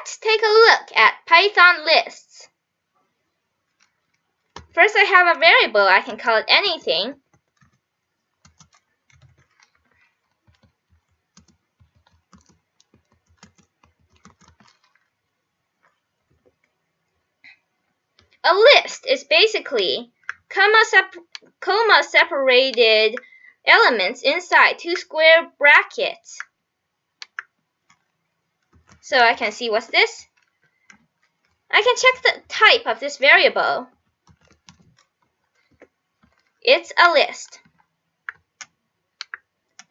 Let's take a look at Python lists. First, I have a variable. I can call it anything. A list is basically comma-separated elements inside two square brackets. So I can see what's this. I can check the type of this variable. It's a list.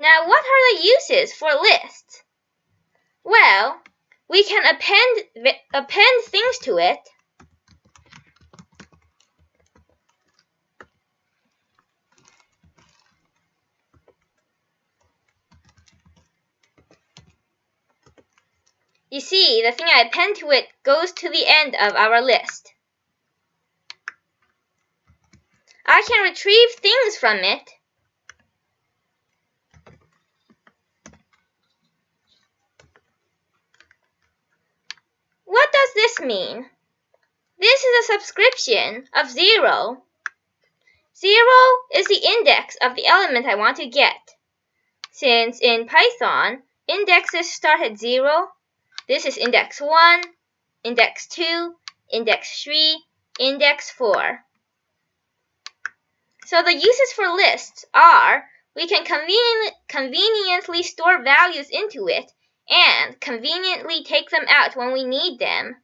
Now, what are the uses for lists? Well, we can append things to it. You see, the thing I append to it goes to the end of our list. I can retrieve things from it. What does this mean? This is a subscription of 0. 0 is the index of the element I want to get. Since in Python, indexes start at 0, this is index 1, index 2, index 3, index 4. So the uses for lists are, we can conveniently store values into it and conveniently take them out when we need them.